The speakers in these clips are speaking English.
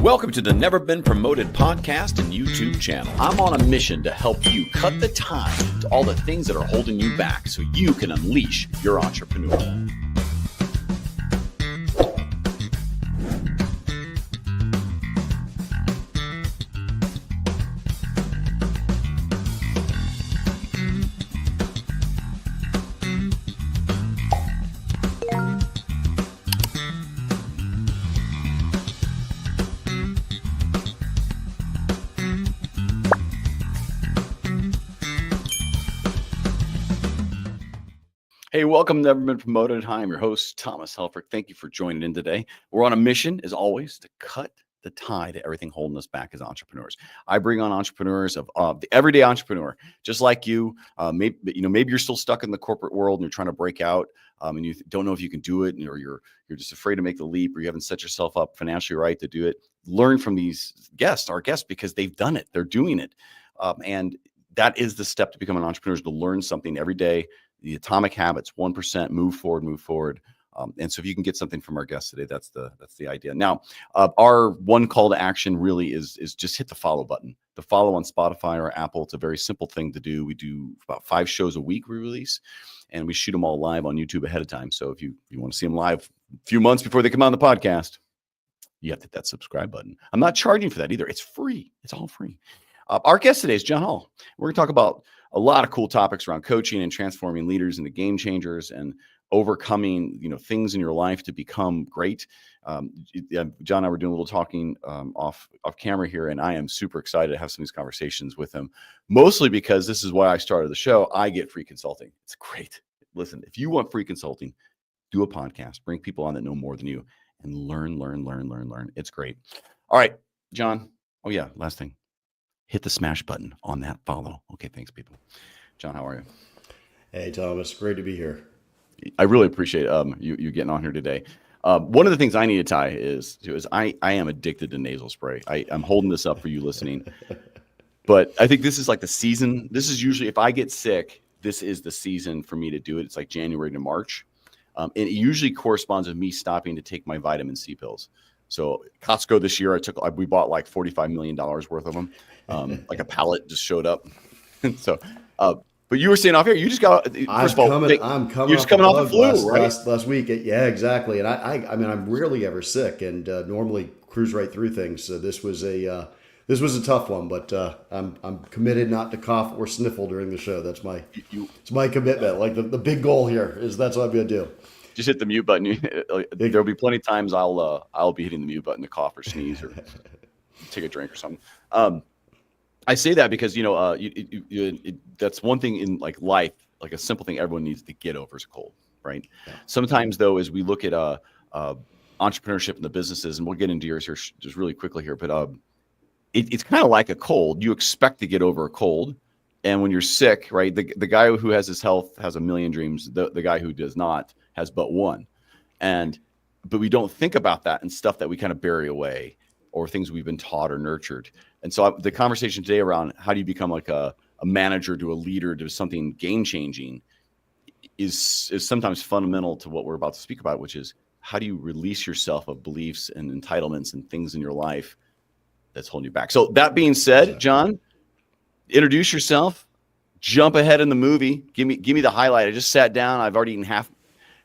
Welcome to the Never Been Promoted podcast and YouTube channel. I'm on a mission to help you cut the tie to all the things that are holding you back so you can unleash your entrepreneur. Hey, welcome to Never Been Promoted. Hi, I'm your host, Thomas Helfrich. Thank you for joining in today. We're on a mission, as always, to cut the tie to everything holding us back as entrepreneurs. I bring on entrepreneurs of the everyday entrepreneur, just like you. Maybe you're still stuck in the corporate world and you're trying to break out, and you don't know if you can do it, or you're just afraid to make the leap, or you haven't set yourself up financially right to do it. Learn from these guests, our guests, because they've done it. They're doing it, and that is the step to become an entrepreneur: is to learn something every day. The atomic habits, 1%, move forward. And so if you can get something from our guest today, that's the idea. Now, our one call to action really is just hit the follow button. The follow on Spotify or Apple. It's a very simple thing to do. We do about 5 shows a week we release, and we shoot them all live on YouTube ahead of time. So if you want to see them live a few months before they come on the podcast, you have to hit that subscribe button. I'm not charging for that either. It's free. It's all free. Our guest today is John Hall. We're going to talk about a lot of cool topics around coaching and transforming leaders into game changers and overcoming, things in your life to become great. John and I were doing a little talking off camera here, and I am super excited to have some of these conversations with him, mostly because this is why I started the show. I get free consulting. It's great. Listen, if you want free consulting, do a podcast, bring people on that know more than you, and learn. It's great. All right, John. Oh yeah, last thing. Hit the smash button on that follow. Okay, thanks, people. John, how are you? Hey, Thomas. Great to be here. I really appreciate you getting on here today. One of the things I need to tie is I am addicted to nasal spray. I'm holding this up for you listening. But I think this is like the season. This is usually, if I get sick, this is the season for me to do it. It's like January to March. And it usually corresponds with me stopping to take my vitamin C pills. So Costco this year, we bought like $45 million worth of them. Like a pallet just showed up. So, but you were saying off here, you just got, I'm coming off the flu, right? Last week. Yeah, exactly. And I mean, I'm rarely ever sick, and normally cruise right through things. So this was a tough one, but I'm committed not to cough or sniffle during the show. That's it's my commitment. Like the big goal here is that's what I'm going to do. Just hit the mute button. There'll be plenty of times I'll be hitting the mute button to cough or sneeze or take a drink or something. I say that because that's one thing in like life, like a simple thing everyone needs to get over is a cold, right? Yeah. Sometimes though, as we look at entrepreneurship and the businesses, and we'll get into yours here just really quickly here, but it's kind of like a cold. You expect to get over a cold, and when you're sick, right? The guy who has his health has a million dreams. The guy who does not has but one. But we don't think about that and stuff that we kind of bury away, or things we've been taught or nurtured. And so the conversation today around how do you become like a manager to a leader to something game changing is sometimes fundamental to what we're about to speak about, which is how do you release yourself of beliefs and entitlements and things in your life that's holding you back. So that being said, John, introduce yourself, jump ahead in the movie. Give me the highlight. I just sat down. I've already eaten half.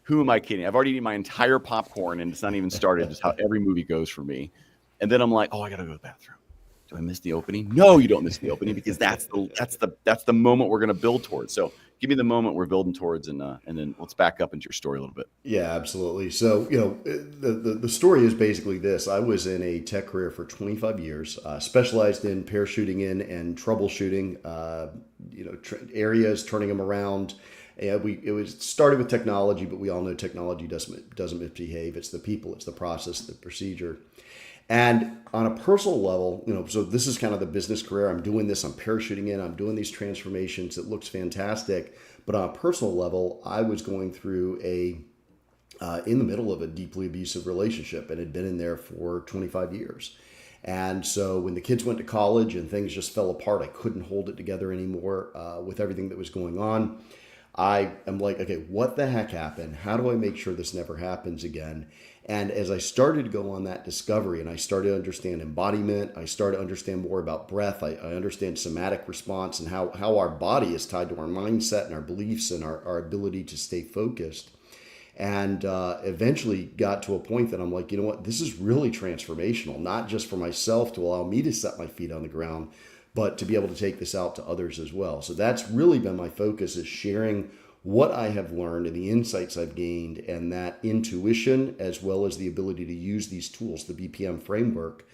Who am I kidding? I've already eaten my entire popcorn, and it's not even started. Just how every movie goes for me. And then I'm like, oh, I got to go to the bathroom. Do I miss the opening? No, you don't miss the opening, because that's the moment we're going to build towards. So give me the moment we're building towards, and then let's back up into your story a little bit. Yeah, absolutely. So, the story is basically this. I was in a tech career for 25 years, specialized in parachuting in and troubleshooting, areas, turning them around. It started with technology, but we all know technology doesn't misbehave. It's the people, it's the process, the procedure. And on a personal level, so this is kind of the business career. I'm doing this, I'm parachuting in, I'm doing these transformations. It looks fantastic. But on a personal level, I was going through in the middle of a deeply abusive relationship, and had been in there for 25 years. And so when the kids went to college and things just fell apart, I couldn't hold it together anymore with everything that was going on. I am like, okay, what the heck happened? How do I make sure this never happens again? And as I started to go on that discovery and I started to understand embodiment, I started to understand more about breath. I understand somatic response and how our body is tied to our mindset and our beliefs and our ability to stay focused. And eventually got to a point that I'm like, you know what, this is really transformational, not just for myself to allow me to set my feet on the ground, but to be able to take this out to others as well. So that's really been my focus, is sharing what I have learned and the insights I've gained, and that intuition, as well as the ability to use these tools, the BPM framework,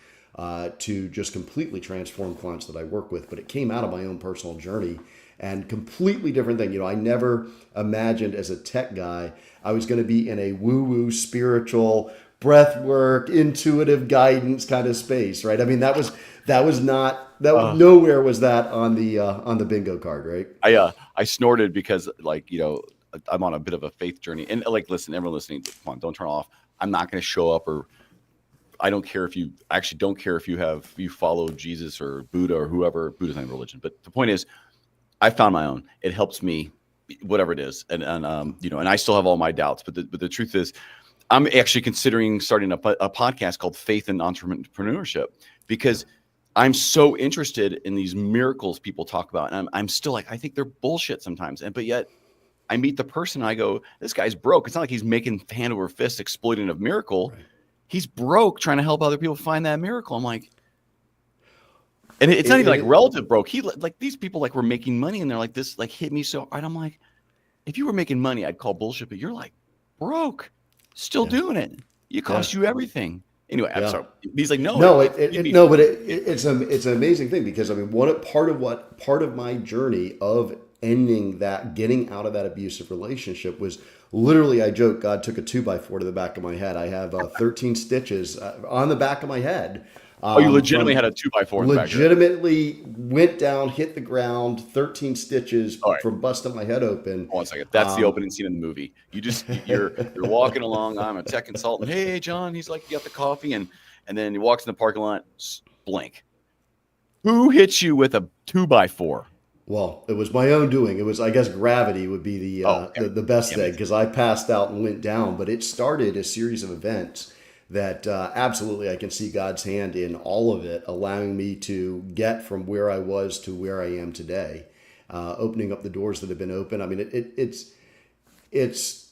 to just completely transform clients that I work with. But it came out of my own personal journey and completely different thing. I never imagined as a tech guy, I was going to be in a woo-woo spiritual breath work, intuitive guidance kind of space, right? I mean, that was nowhere was that on the bingo card, right? I snorted because, like, I'm on a bit of a faith journey, and like, listen, everyone listening, come on, don't turn off. I'm not going to show up, or I don't care if you actually don't care if you follow Jesus or Buddha or whoever. Buddha's not a religion, but the point is, I found my own. It helps me, whatever it is, and I still have all my doubts, but the truth is, I'm actually considering starting a podcast called Faith and Entrepreneurship, because I'm so interested in these miracles people talk about. And I'm still like, I think they're bullshit sometimes. But yet I meet the person and I go, this guy's broke. It's not like he's making hand over fist exploiting a miracle. Right. He's broke trying to help other people find that miracle. I'm like, and it's not even like relative broke. These people were making money, and they're like, this hit me so hard. I'm like, if you were making money, I'd call bullshit, but you're like broke, still doing it. You cost you everything. Anyway, I'm sorry. He's like, but it's an amazing thing, because I mean, part of my journey of ending that, getting out of that abusive relationship, was literally, I joke, God took a 2x4 to the back of my head. I have 13 stitches on the back of my head. You legitimately had a 2x4 in the back of your head. Legitimately went down, hit the ground, 13 stitches from busting my head open. Hold on a second. That's the opening scene in the movie. You're walking along. I'm a tech consultant. Hey, John. He's like, you got the coffee, and then he walks in the parking lot. Blank. Who hit you with a 2x4? Well, it was my own doing. It was, I guess, gravity would be the best thing, because I passed out and went down. But it started a series of events that absolutely I can see God's hand in all of it, allowing me to get from where I was to where I am today, opening up the doors that have been open. I mean, it's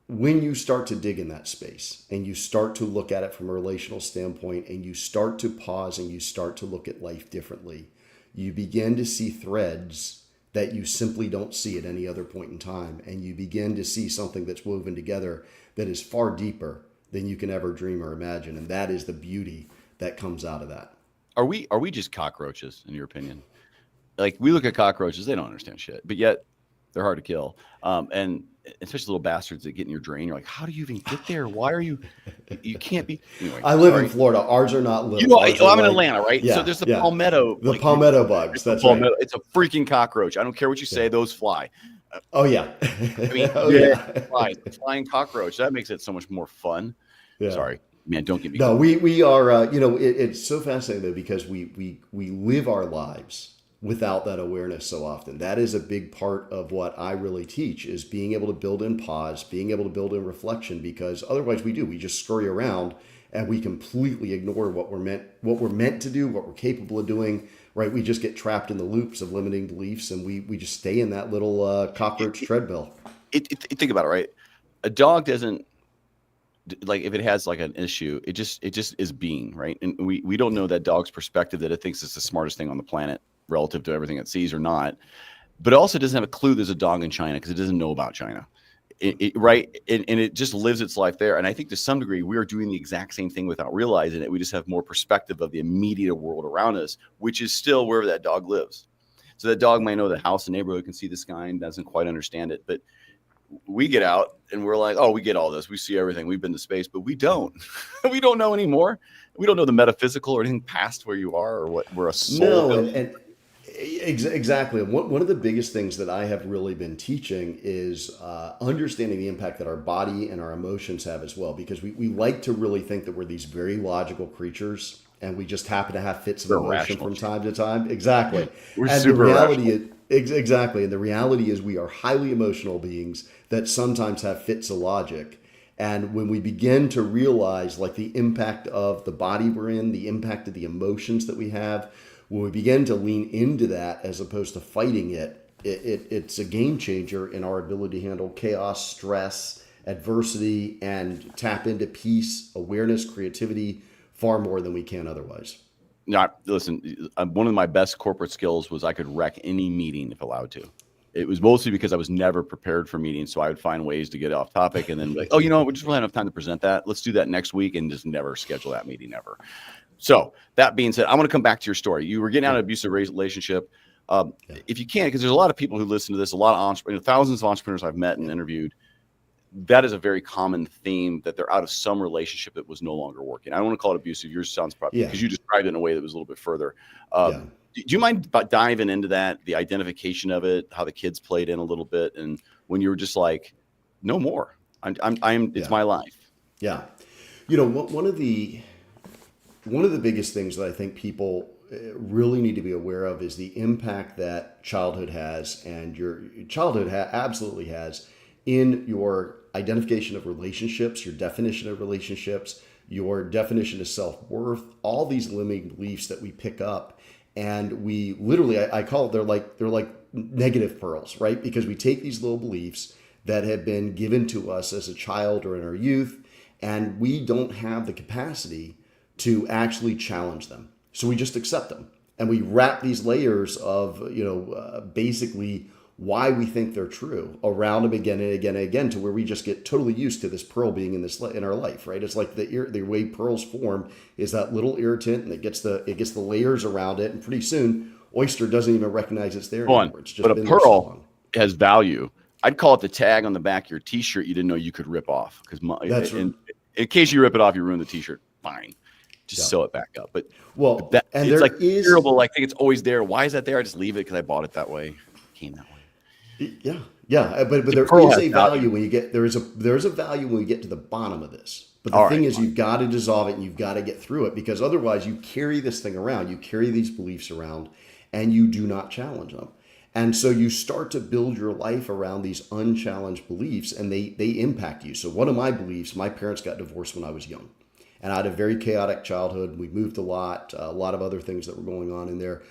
when you start to dig in that space and you start to look at it from a relational standpoint, and you start to pause and you start to look at life differently, you begin to see threads that you simply don't see at any other point in time. And you begin to see something that's woven together that is far deeper than you can ever dream or imagine. And that is the beauty that comes out of that. Are we just cockroaches, in your opinion? Like, we look at cockroaches, they don't understand shit, but yet they're hard to kill. And especially little bastards that get in your drain. You're like, how do you even get there? Why are you can't be. Anyway, I live in Florida. Ours are not little. I'm in Atlanta, right? Yeah, so there's the palmetto. The palmetto bugs. That's right. It's a freaking cockroach. I don't care what you say. Those fly. Oh, yeah. I mean, flying cockroach. That makes it so much more fun. Yeah. Sorry, man. Don't get me. No, we are. It's so fascinating though, because we live our lives without that awareness so often. That is a big part of what I really teach, is being able to build in pause, being able to build in reflection, because otherwise we just scurry around and we completely ignore what we're meant to do, what we're capable of doing. Right? We just get trapped in the loops of limiting beliefs, and we just stay in that little cockroach treadmill. Think about it, right? A dog doesn't, like, if it has like an issue, it just is being, right? And we don't know that dog's perspective, that it thinks it's the smartest thing on the planet relative to everything it sees or not. But it also doesn't have a clue there's a dog in China, because it doesn't know about China. Right? And it just lives its life there. And I think to some degree we are doing the exact same thing without realizing it. We just have more perspective of the immediate world around us, which is still wherever that dog lives. So that dog might know the house, the neighborhood, can see the sky, and doesn't quite understand it. But we get out and we're like, oh, we get all this. We see everything. We've been to space, but we don't. We don't know anymore. We don't know the metaphysical or anything past where you are, or what we're a soul. No, and exactly. One of the biggest things that I have really been teaching is understanding the impact that our body and our emotions have as well, because we like to really think that we're these very logical creatures, and we just happen to have fits of emotion from time to time. Exactly. We're super rational. Exactly. And the reality is we are highly emotional beings that sometimes have fits of logic. And when we begin to realize like the impact of the body we're in, the impact of the emotions that we have, when we begin to lean into that as opposed to fighting it's a game changer in our ability to handle chaos, stress, adversity, and tap into peace, awareness, creativity far more than we can otherwise. Listen, one of my best corporate skills was I could wreck any meeting if allowed to. It was mostly because I was never prepared for meetings. So I would find ways to get off topic and then be like, oh, you know what? We just don't have enough time to present that. Let's do that next week, and just never schedule that meeting ever. So that being said, I want to come back to your story. You were getting out of an abusive relationship. If you can, because there's a lot of people who listen to this, a lot of entrepreneurs, thousands of entrepreneurs I've met and interviewed. That is a very common theme, that they're out of some relationship that was no longer working. I don't want to call it abusive. Yours sounds probably because you described it in a way that was a little bit further. Do you mind diving into that, the identification of it, how the kids played in a little bit, and when you were just like, no more, it's my life. Yeah. You know, one of the biggest things that I think people really need to be aware of is the impact that childhood has, and your childhood absolutely has, in your identification of relationships, your definition of relationships, your definition of self-worth, all these limiting beliefs that we pick up. And we literally, I call it, they're like negative pearls, right? Because we take these little beliefs that have been given to us as a child or in our youth, and we don't have the capacity to actually challenge them. So we just accept them. And we wrap these layers of, basically why we think they're true around them again and again and again, to where we just get totally used to this pearl being in our life, right? It's like the way pearls form is that little irritant, and it gets the layers around it, and pretty soon oyster doesn't even recognize it's there anymore. It's just but a pearl has value. I'd call it the tag on the back of your T-shirt you didn't know you could rip off, because in case you rip it off, you ruin the T-shirt. Fine, just sew it back up. But it's like terrible. I think it's always there. Why is that there? I just leave it because I bought it that way. It came that way. Yeah, but there is a value when you get there is a value when we get to the bottom of this. But the thing is, you've got to dissolve it and you've got to get through it, because otherwise you carry this thing around, you carry these beliefs around, and you do not challenge them. And so you start to build your life around these unchallenged beliefs, and they impact you. So one of my beliefs, my parents got divorced when I was young, and I had a very chaotic childhood. We moved a lot of other things that were going on in there.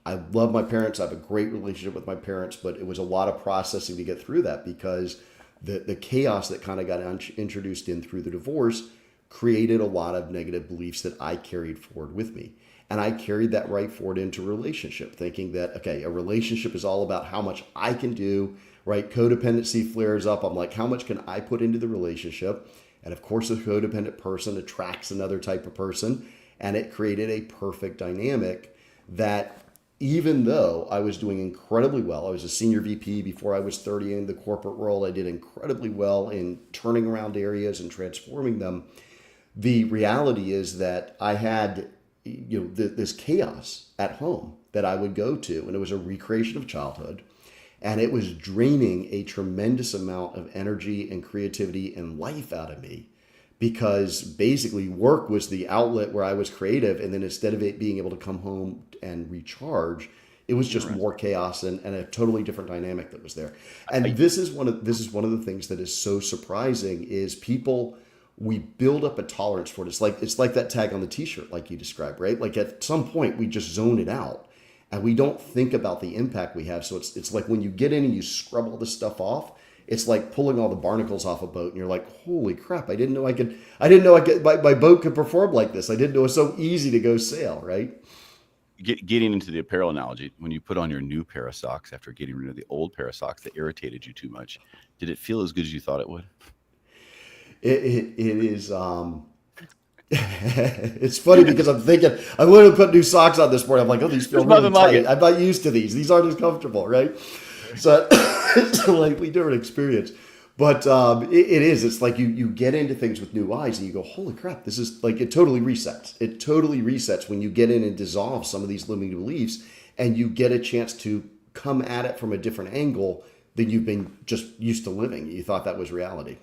I love my parents. I have a great relationship with my parents, but it was a lot of processing to get through that, because the chaos that kind of got introduced in through the divorce created a lot of negative beliefs that I carried forward with me. And I carried that right forward into relationship, thinking that, okay, a relationship is all about how much I can do, right? Codependency flares up. I'm like, how much can I put into the relationship? And of course, a codependent person attracts another type of person. And it created a perfect dynamic that, even though I was doing incredibly well, I was a senior VP before I was 30 in the corporate world. I did incredibly well in turning around areas and transforming them. The reality is that I had, this chaos at home that I would go to, and it was a recreation of childhood, and it was draining a tremendous amount of energy and creativity and life out of me, because basically work was the outlet where I was creative. And then instead of it being able to come home and recharge, it was just more chaos and a totally different dynamic that was there. And this is one of the things that is so surprising is people, we build up a tolerance for it. It's like that tag on the T-shirt, like you described, right? Like at some point we just zone it out and we don't think about the impact we have. So it's like when you get in and you scrub all this stuff off, it's like pulling all the barnacles off a boat, and you're like, holy crap, I didn't know my boat could perform like this. I didn't know it was so easy to go sail, right? Getting into the apparel analogy, when you put on your new pair of socks after getting rid of the old pair of socks that irritated you too much, did it feel as good as you thought it would? It is, it's funny because I'm thinking, I literally put new socks on this morning. I'm like, oh, these feel really tight. I'm not used to these. These aren't as comfortable, right? So it's a completely different experience. But it is. It's like you get into things with new eyes and you go, holy crap, this is like, it totally resets. It totally resets when you get in and dissolve some of these limiting beliefs, and you get a chance to come at it from a different angle than you've been just used to living. You thought that was reality.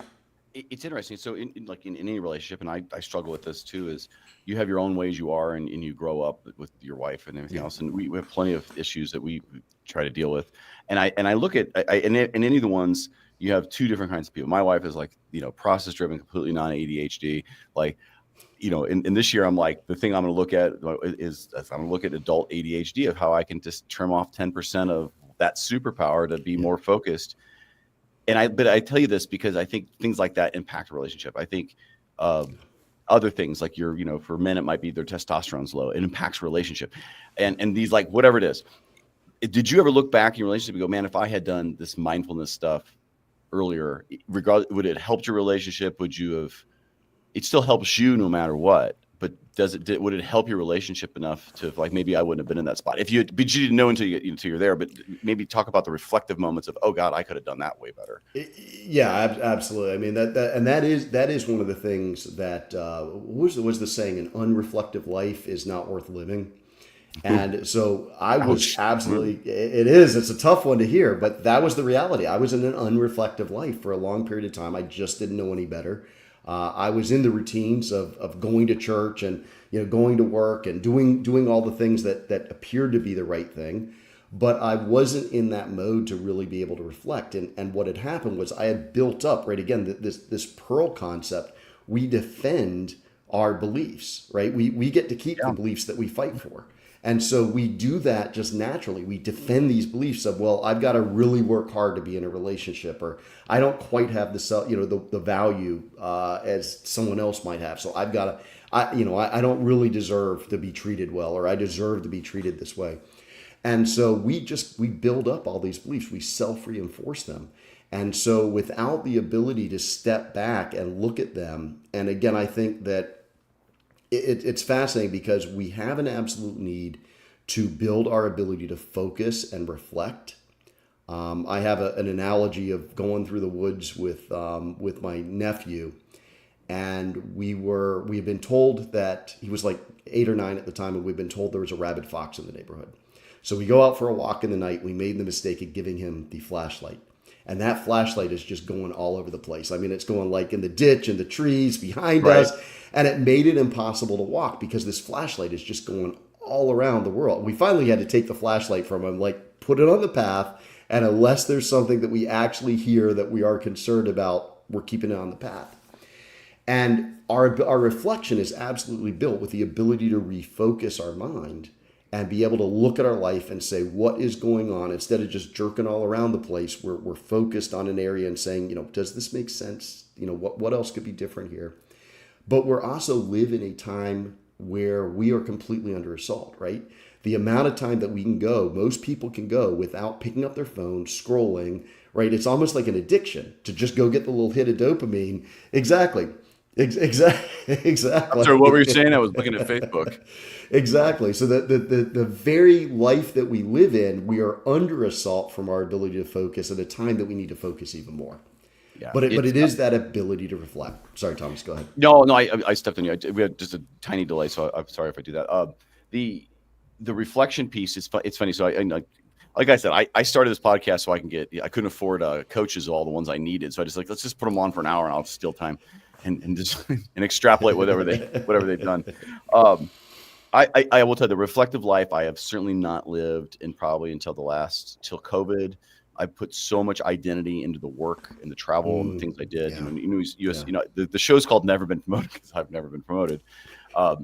It's interesting. So in any relationship, and I struggle with this too, is you have your own ways you are, and you grow up with your wife and everything else. And we have plenty of issues that we try to deal with. And I look at, and any of the ones, you have two different kinds of people. My wife is like, process driven, completely non-ADHD. Like, in this year, I'm like, the thing I'm going to look at is I'm going to look at adult ADHD of how I can just trim off 10% of that superpower to be more focused. But I tell you this because I think things like that impact a relationship. I think other things like for men, it might be their testosterone's low. It impacts relationship. And these, like, whatever it is. Did you ever look back in your relationship and go, man, if I had done this mindfulness stuff earlier, would it help your relationship? It still helps you no matter what, but would it help your relationship enough to, like, maybe I wouldn't have been in that spot but you didn't know until you're there, but maybe talk about the reflective moments of, oh God, I could have done that way better. Yeah, absolutely. I mean, that is one of the things that, was the saying, an unreflective life is not worth living. And so I was absolutely, it's a tough one to hear, but that was the reality. I was in an unreflective life for a long period of time. I just didn't know any better. I was in the routines of going to church and going to work and doing all the things that appeared to be the right thing, but I wasn't in that mode to really be able to reflect. And what had happened was I had built up, right, again, this pearl concept. We defend our beliefs, right? We get to keep the beliefs that we fight for. And so we do that just naturally. We defend these beliefs of, well, I've got to really work hard to be in a relationship, or I don't quite have the value as someone else might have. So I've got to, I don't really deserve to be treated well, or I deserve to be treated this way. And so we build up all these beliefs. We self-reinforce them. And so without the ability to step back and look at them, and again, I think that it's fascinating because we have an absolute need to build our ability to focus and reflect. I have an analogy of going through the woods with my nephew, and we had been told that he was like 8 or 9 at the time, and we'd been told there was a rabid fox in the neighborhood. So we go out for a walk in the night. We made the mistake of giving him the flashlight. And that flashlight is just going all over the place. I mean, it's going like in the ditch and the trees behind us. And it made it impossible to walk because this flashlight is just going all around the world. We finally had to take the flashlight from him, like put it on the path. And unless there's something that we actually hear that we are concerned about, we're keeping it on the path. And our reflection is absolutely built with the ability to refocus our mind and be able to look at our life and say, what is going on? Instead of just jerking all around the place, we're focused on an area and saying, does this make sense? What else could be different here? But we're also live in a time where we are completely under assault, right? The amount of time that we can go, most people can go without picking up their phone, scrolling, right? It's almost like an addiction to just go get the little hit of dopamine. Exactly. Exactly. So what were you saying? I was looking at Facebook. Exactly. So the very life that we live in, we are under assault from our ability to focus at a time that we need to focus even more. Yeah, but it is that ability to reflect. Sorry, Thomas, go ahead. No, I stepped on you. We had just a tiny delay, so I'm sorry if I do that. The reflection piece is it's funny. So like I said, I started this podcast so I couldn't afford coaches, all the ones I needed. So I just let's just put them on for an hour and I'll steal time and just and extrapolate whatever they've done. I will tell you, the reflective life I have certainly not lived in probably until COVID. I put so much identity into the work and the travel and the things I did. Yeah. The show's called Never Been Promoted because I've never been promoted. But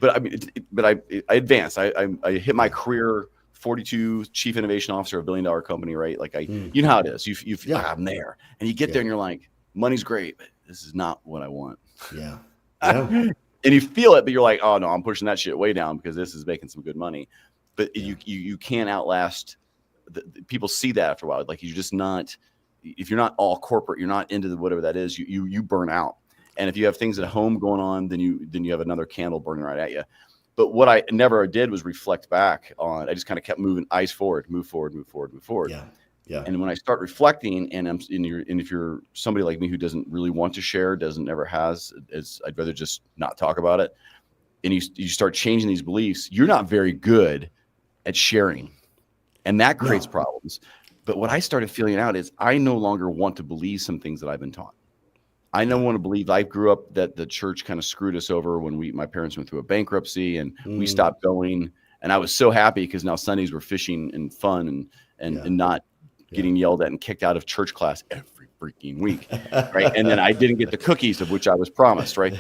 I mean, I advanced. I hit my career 42 chief innovation officer of a $1 billion company, right? Like you know how it is. I'm there, and you get there and you're like, money's great, but this is not what I want. Yeah. And you feel it, but you're like, oh no, I'm pushing that shit way down because this is making some good money. But you can't outlast. People see that after a while. Like you're just not. If you're not all corporate, you're not into whatever that is. You burn out. And if you have things at home going on, then you have another candle burning right at you. But what I never did was reflect back on. I just kind of kept moving, eyes forward, move forward. Yeah. And when I start reflecting, and if you're somebody like me who doesn't really want to share, never has, I'd rather just not talk about it. And you start changing these beliefs. You're not very good at sharing, and that creates problems. But what I started feeling out is I no longer want to believe some things that I've been taught. I don't want to believe. I grew up that the church kind of screwed us over when my parents went through a bankruptcy and we stopped going. And I was so happy because now Sundays were fishing and fun and not getting yelled at and kicked out of church class every freaking week, right? And then I didn't get the cookies of which I was promised, right?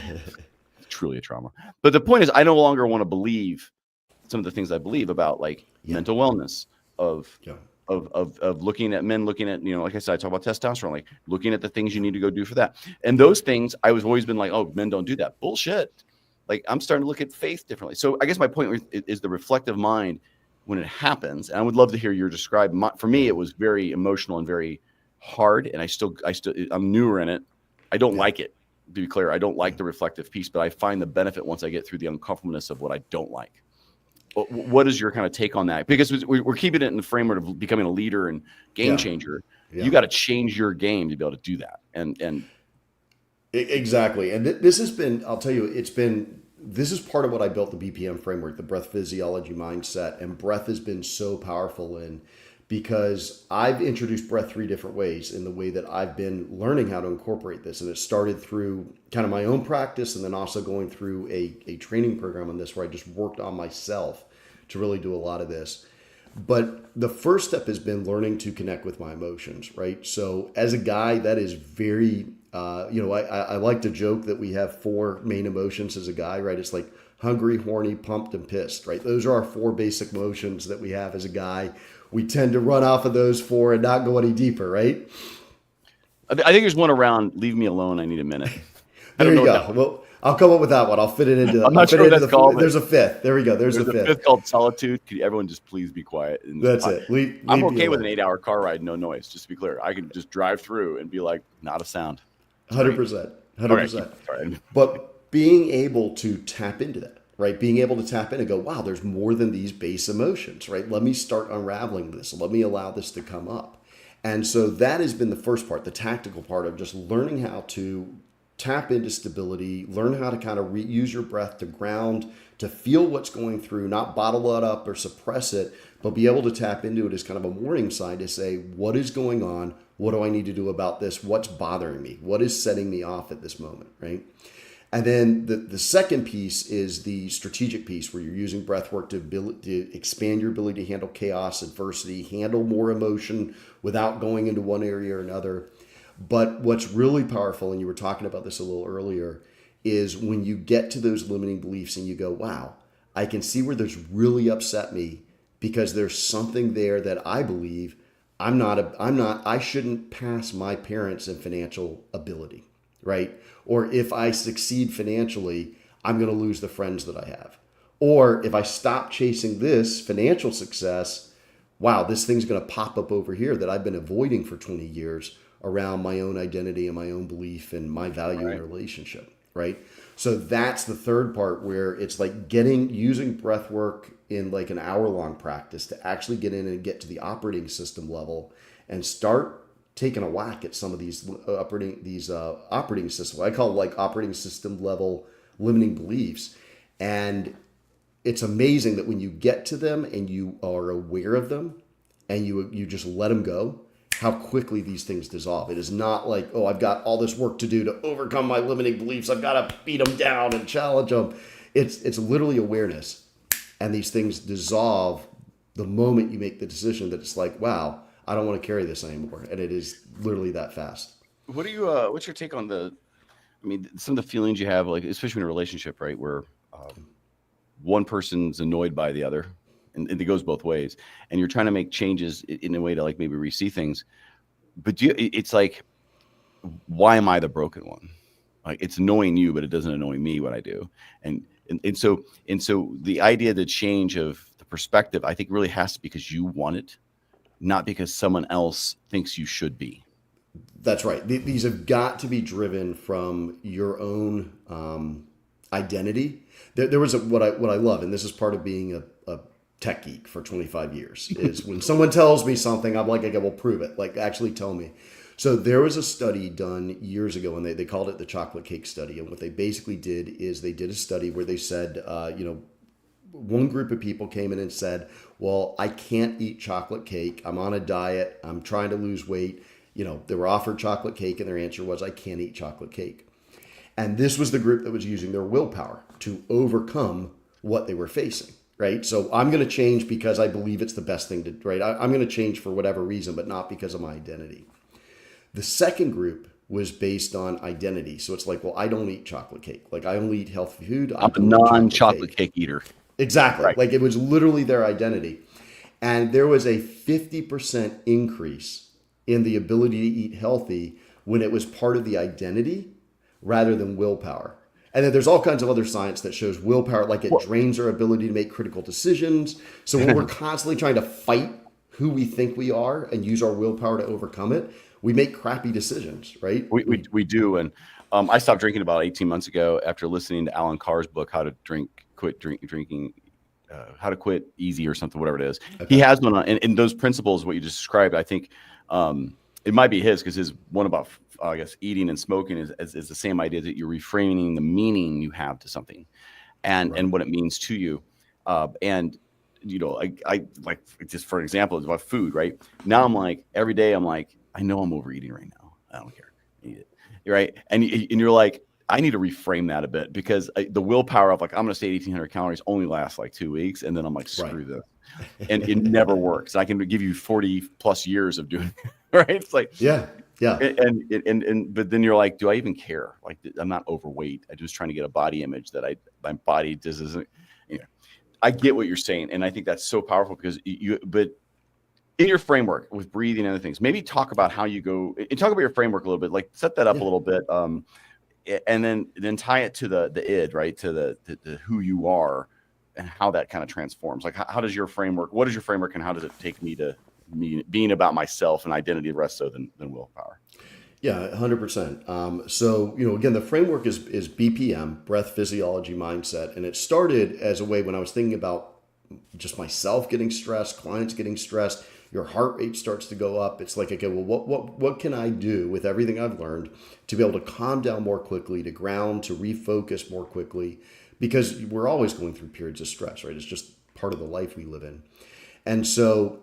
Truly a trauma. But the point is, I no longer want to believe some of the things I believe about like mental wellness of looking at men, looking at, like I said, I talk about testosterone, like looking at the things you need to go do for that. And those things I was always been like, oh, men don't do that. Bullshit. Like I'm starting to look at faith differently. So I guess my point is the reflective mind when it happens. And I would love to hear your describe. For me, it was very emotional and very hard. And I'm newer in it. I don't like it, to be clear. I don't like the reflective piece, but I find the benefit once I get through the uncomfortableness of what I don't like. What is your kind of take on that? Because we're keeping it in the framework of becoming a leader and game changer. You got to change your game to be able to do that. And exactly. And this has been, I'll tell you, this is part of what I built the BPM framework, the breath physiology mindset. And breath has been so powerful because I've introduced breath 3 different ways in the way that I've been learning how to incorporate this. And it started through kind of my own practice and then also going through a training program on this where I just worked on myself to really do a lot of this. But the first step has been learning to connect with my emotions, right? So as a guy, that is very, I like to joke that we have 4 main emotions as a guy, right? It's like hungry, horny, pumped, and pissed, right? Those are our 4 basic emotions that we have as a guy. We tend to run off of those 4 and not go any deeper, right? I think there's one around, leave me alone, I need a minute. There you go. Well, I'll come up with that one. I'll fit it into I'm not sure what that's called. There's a 5th. There we go. There's a 5th called solitude. Could everyone just please be quiet? That's it. I'm okay with an 8-hour car ride, no noise, just to be clear. I can just drive through and be like, not a sound. 100%. 100%. Right. But being able to tap into that, right? Being able to tap in and go, wow, there's more than these base emotions, right? Let me start unraveling this. Let me allow this to come up. And so that has been the first part, the tactical part of just learning how to tap into stability, learn how to kind of use your breath to ground, to feel what's going through, not bottle it up or suppress it, but be able to tap into it as kind of a warning sign to say, what is going on? What do I need to do about this? What's bothering me? What is setting me off at this moment, right? And then the second piece is the strategic piece where you're using breath work to expand your ability to handle chaos, adversity, handle more emotion without going into one area or another. But what's really powerful, and you were talking about this a little earlier, is when you get to those limiting beliefs and you go, wow, I can see where this really upset me because there's something there that I believe I shouldn't pass my parents in financial ability, right? Or if I succeed financially, I'm going to lose the friends that I have. Or if I stop chasing this financial success, wow, this thing's going to pop up over here that I've been avoiding for 20 years around my own identity and my own belief and my value in a relationship, right? So that's the third part where it's like using breath work in like an hour-long practice to actually get in and get to the operating system level and start taking a whack at some of these operating system. I call it like operating system level limiting beliefs. And it's amazing that when you get to them and you are aware of them and you just let them go, how quickly these things dissolve. It is not like, oh, I've got all this work to do to overcome my limiting beliefs. I've got to beat them down and challenge them. It's literally awareness. And these things dissolve the moment you make the decision that it's like, wow, I don't want to carry this anymore. And it is literally that fast. What do you, what's your take on some of the feelings you have, like, especially in a relationship, right? Where one person's annoyed by the other. And it goes both ways, and you're trying to make changes in a way to like maybe re-see things, but it's like, why am I the broken one? Like it's annoying you, but it doesn't annoy me what I do, and so the idea, the change of the perspective, I think really has to be because you want it, not because someone else thinks you should be. That's right. These have got to be driven from your own identity. There was what I love, and this is part of being a tech geek for 25 years, is when someone tells me something, I'm like, okay, well, prove it. Like, actually tell me. So there was a study done years ago, and they called it the chocolate cake study. And what they basically did is they did a study where they said, one group of people came in and said, well, I can't eat chocolate cake. I'm on a diet. I'm trying to lose weight. They were offered chocolate cake, and their answer was, I can't eat chocolate cake. And this was the group that was using their willpower to overcome what they were facing. Right. So I'm going to change because I believe it's the best thing to, right? I'm going to change for whatever reason, but not because of my identity. The second group was based on identity. So it's like, well, I don't eat chocolate cake. Like I only eat healthy food. I I'm a don't eat chocolate non-chocolate cake. cake eater. Exactly. Right. Like it was literally their identity. And there was a 50% increase in the ability to eat healthy when it was part of the identity rather than willpower. And then there's all kinds of other science that shows willpower, like it Well, drains our ability to make critical decisions. So when we're constantly trying to fight who we think we are and use our willpower to overcome it, we make crappy decisions, right? we do. And I stopped drinking about 18 months ago after listening to Alan Carr's book, How to Quit Drinking, How to Quit Easy or something, whatever it is. He Okay. has one on, and those principles, what you just described, I think it might be his, because his one about, I guess, eating and smoking is the same idea, that you're reframing the meaning you have to something Right. and what it means to you. And I like, just for example, it's about food, right? Now I'm like, every day I'm like, I know I'm overeating right now. I don't care. Eat it. Right. And you're like, I need to reframe that a bit, because the willpower of like, I'm going to stay at 1,800 calories only lasts like 2 weeks. And then I'm like, Right. screw this. And it never works. I can give you 40 plus years of doing it. Right. It's like, Yeah. Yeah. but then you're like, do I even care? Like, I'm not overweight. I'm just trying to get a body image that my body just isn't, you know. I get what you're saying. And I think that's so powerful, because but in your framework with breathing and other things, maybe talk about how you go and talk about your framework a little bit, like set that up Yeah. a little bit. And then tie it to the id, right? To the who you are and how that kind of transforms. Like, how does your framework, what is your framework, and how does it take me to me being about myself and identity less so than willpower? Yeah, 100%. So, again, the framework is BPM, breath, physiology, mindset. And it started as a way when I was thinking about just myself getting stressed, clients getting stressed, your heart rate starts to go up. It's like, okay, well, what can I do with everything I've learned to be able to calm down more quickly, to ground, to refocus more quickly? Because we're always going through periods of stress, right? It's just part of the life we live in. And so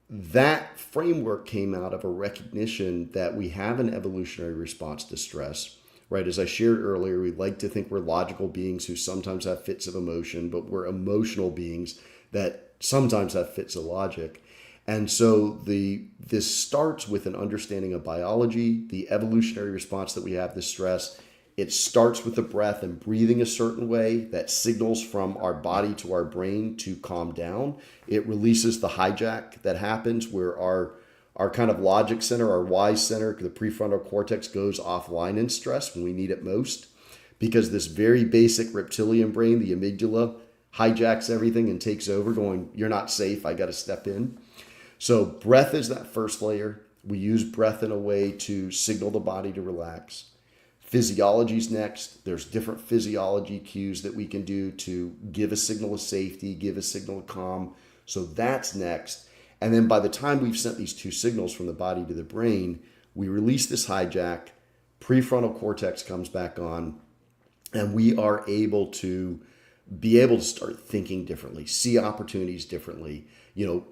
that framework came out of a recognition that we have an evolutionary response to stress, right? As I shared earlier, we like to think we're logical beings who sometimes have fits of emotion, but we're emotional beings that sometimes have fits of logic. And so this starts with an understanding of biology, the evolutionary response that we have to stress. It starts with the breath and breathing a certain way that signals from our body to our brain to calm down. It releases the hijack that happens where our kind of logic center, our wise center, the prefrontal cortex goes offline in stress when we need it most, because this very basic reptilian brain, the amygdala, hijacks everything and takes over, going, you're not safe, I got to step in. So breath is that first layer. We use breath in a way to signal the body to relax. Physiology's next. There's different physiology cues that we can do to give a signal of safety, give a signal of calm. So that's next. And then by the time we've sent these two signals from the body to the brain, we release this hijack, prefrontal cortex comes back on, and we are able to start thinking differently, see opportunities differently.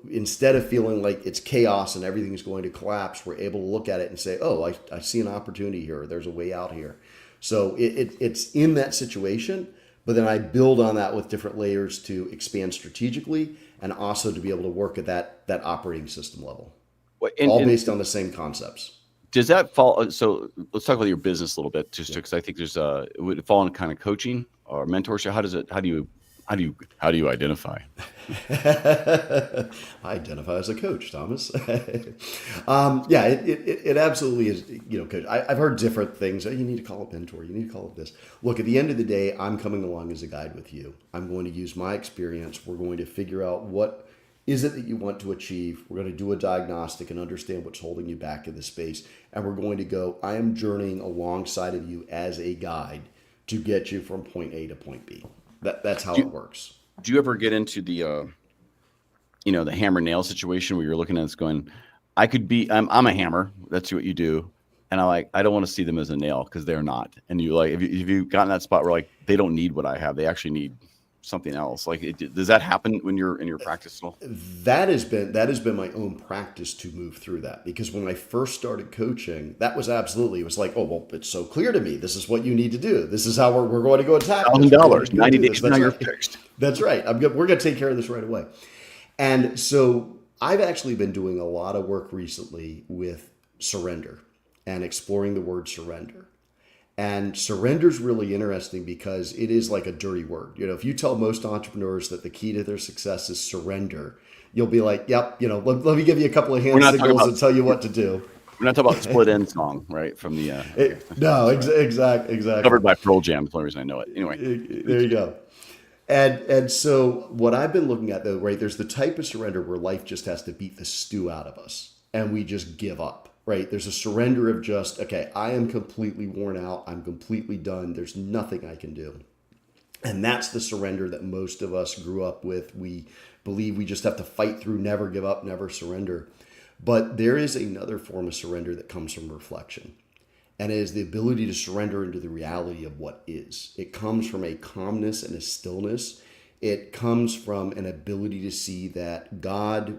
Instead of feeling like it's chaos and everything is going to collapse, we're able to look at it and say, oh, I see an opportunity here, or there's a way out here. So it's in that situation, but then I build on that with different layers to expand strategically and also to be able to work at that operating system level, all based on the same concepts. Does that fall? So let's talk about your business a little bit, just because I think it would fall in kind of coaching or mentorship. How do you identify? I identify as a coach, Thomas. Yeah, it absolutely is. Coach. I've heard different things. Oh, you need to call it mentor. You need to call it this. Look, at the end of the day, I'm coming along as a guide with you. I'm going to use my experience. We're going to figure out what is it that you want to achieve. We're going to do a diagnostic and understand what's holding you back in this space. And we're going to go, I am journeying alongside of you as a guide to get you from point A to point B. That's how it works. Do you ever get into the the hammer nail situation where you're looking at this going, I'm a hammer. That's what you do. And I don't want to see them as a nail, because they're not. And you like, if you've gotten that spot where like, they don't need what I have, they actually need something else. Like, does that happen when you're in your practice at all? That has been my own practice to move through that, because when I first started coaching, that was absolutely, it was like, oh, well, it's so clear to me. This is what you need to do. This is how we're going to go attack this. $1,000, 90 days now, you're fixed. That's right. We're going to take care of this right away. And so I've actually been doing a lot of work recently with surrender. and exploring the word surrender. And surrender is really interesting because it is like a dirty word. If you tell most entrepreneurs that the key to their success is surrender, you'll be like, yep, let me give you a couple of We're hand not talking signals about and tell you what to do. we're not talking about split end song, right? From the No, sorry. exactly. Covered by Pearl Jam. That's the only reason I know it. Anyway, There you go. And so what I've been looking at though, right, there's the type of surrender where life just has to beat the stew out of us and we just give up, right? There's a surrender of just, okay, I am completely worn out. I'm completely done. There's nothing I can do. And that's the surrender that most of us grew up with. We believe we just have to fight through, never give up, never surrender. But there is another form of surrender that comes from reflection. And it is the ability to surrender into the reality of what is. It comes from a calmness and a stillness. It comes from an ability to see that God,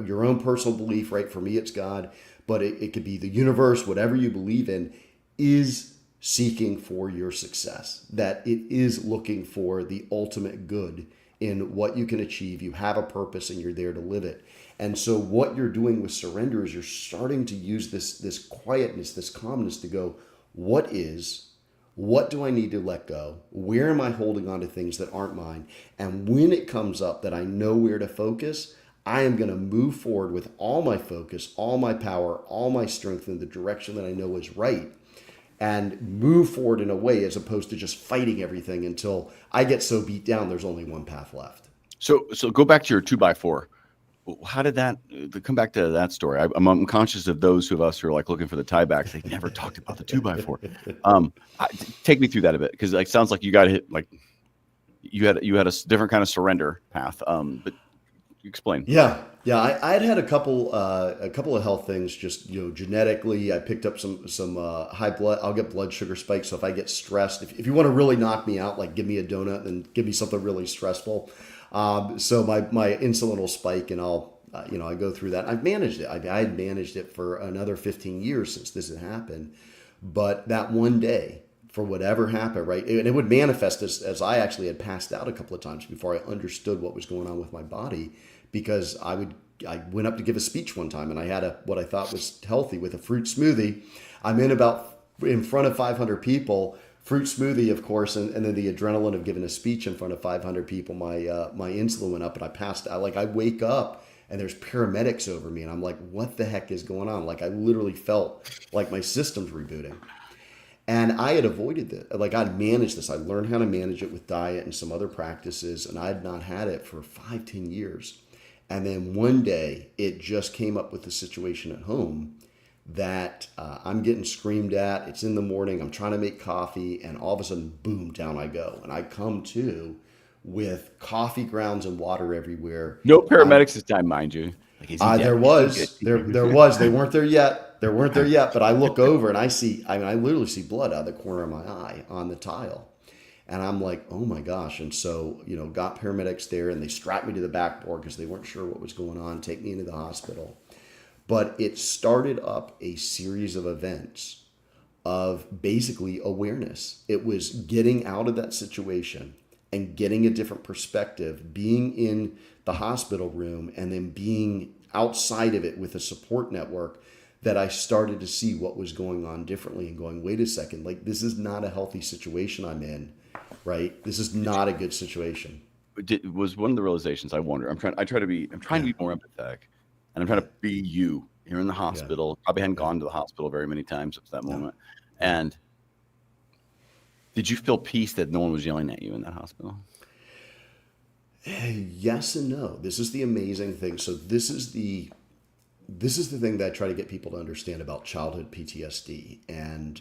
your own personal belief, right? For me, it's God, but it could be the universe, whatever you believe in, is seeking for your success, that it is looking for the ultimate good in what you can achieve. You have a purpose and you're there to live it. And so what you're doing with surrender is you're starting to use this quietness, this calmness to go, what is, what do I need to let go? Where am I holding on to things that aren't mine? And when it comes up that I know where to focus, I am going to move forward with all my focus, all my power, all my strength in the direction that I know is right, and move forward in a way as opposed to just fighting everything until I get so beat down there's only one path left. so go back to your 2x4. How did that come back to that story? I'm conscious of those of us who are like looking for the tiebacks. They never talked about the 2x4. Take me through that a bit, because like sounds like you got hit, like you had a different kind of surrender path. But explain. Yeah. I'd had a couple of health things. Just genetically, I picked up some high blood. I'll get blood sugar spikes. So if I get stressed, if you want to really knock me out, like give me a donut and give me something really stressful. So my insulin will spike, and I'll I go through that. I've managed it. I had managed it for another 15 years since this had happened. But that one day, for whatever happened, right, and it would manifest as I actually had passed out a couple of times before I understood what was going on with my body, because I went up to give a speech one time, and I had what I thought was healthy with a fruit smoothie. I'm in front of 500 people. Fruit smoothie, of course, and then the adrenaline of giving a speech in front of 500 people, my insulin went up and I passed out. Like I wake up and there's paramedics over me and I'm like, what the heck is going on? Like I literally felt like my system's rebooting. And I had avoided it. Like I'd managed this. I learned how to manage it with diet and some other practices, and I had not had it for 5-10 years. And then one day it just came up with the situation at home that I'm getting screamed at. It's in the morning. I'm trying to make coffee, and all of a sudden, boom, down I go. And I come to with coffee grounds and water everywhere. No paramedics this time, mind you. Like, is he dead? There was. They weren't there yet. But I look over and I literally see blood out of the corner of my eye on the tile. And I'm like, oh my gosh. And so, got paramedics there, and they strapped me to the backboard because they weren't sure what was going on, take me into the hospital. But it started up a series of events of basically awareness. It was getting out of that situation and getting a different perspective, being in the hospital room and then being outside of it with a support network, that I started to see what was going on differently and going, wait a second, like this is not a healthy situation I'm in, right? This is not a good situation. Was one of the realizations I wonder. I'm trying to be more empathetic. And I'm trying to be you. You're in the hospital. Probably hadn't gone to the hospital very many times up to that moment. And did you feel peace that no one was yelling at you in that hospital? Yes and no. This is the amazing thing. So this is the thing that I try to get people to understand about childhood PTSD. And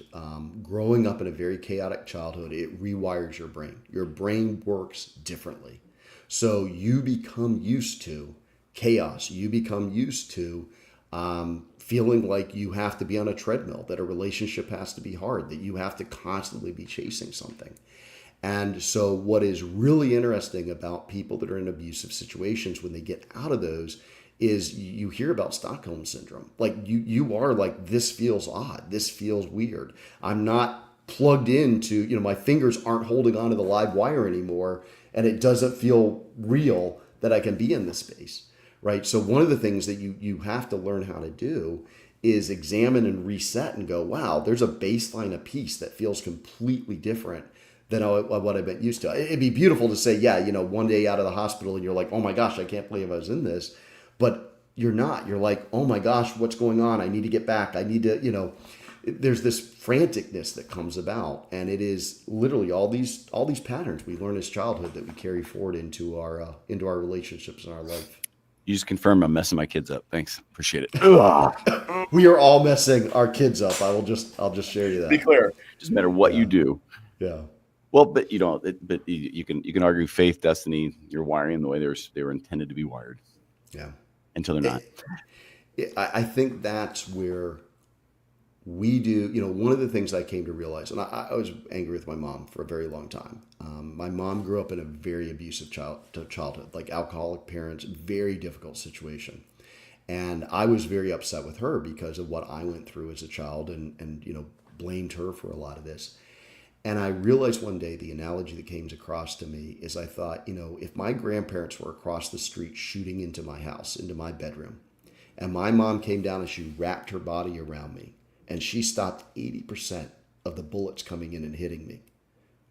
growing up in a very chaotic childhood, it rewires your brain. Your brain works differently. So you become used to chaos. You become used to feeling like you have to be on a treadmill, that a relationship has to be hard, that you have to constantly be chasing something. And so what is really interesting about people that are in abusive situations when they get out of those is you hear about Stockholm syndrome. Like you are like, this feels odd. This feels weird. I'm not plugged into, my fingers aren't holding onto the live wire anymore, and it doesn't feel real that I can be in this space. Right. So one of the things that you have to learn how to do is examine and reset and go, wow, there's a baseline of peace that feels completely different than what I've been used to. It'd be beautiful to say, yeah, one day out of the hospital and you're like, oh my gosh, I can't believe I was in this. But you're not. You're like, oh my gosh, what's going on? I need to get back. I need to, there's this franticness that comes about, and it is literally all these patterns we learn as childhood that we carry forward into our relationships and our life. You just confirmed I'm messing my kids up. Thanks. Appreciate it. We are all messing our kids up. I'll just share you that. Be clear. Doesn't matter what you do. Yeah. Well, but you can argue faith, destiny, your wiring the way they were intended to be wired. Yeah. Until they're not. I think that's where we do, one of the things I came to realize, and I was angry with my mom for a very long time. My mom grew up in a very abusive childhood, like alcoholic parents, very difficult situation. And I was very upset with her because of what I went through as a child and blamed her for a lot of this. And I realized one day the analogy that came across to me is I thought, if my grandparents were across the street shooting into my house, into my bedroom, and my mom came down and she wrapped her body around me, and she stopped 80% of the bullets coming in and hitting me,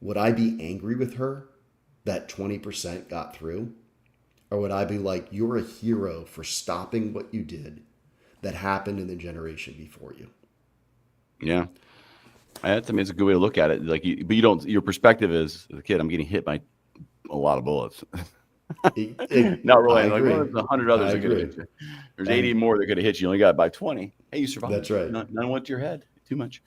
would I be angry with her that 20% got through? Or would I be like, you're a hero for stopping what you did that happened in the generation before you? Yeah. It's a good way to look at it. But you don't, your perspective is, as a kid, I'm getting hit by a lot of bullets. Not really. Like, well, there's 100 others that could have hit you. There's 80 more that could have hit you. You only got by 20. Hey, you survived. That's right. None went to your head. Too much.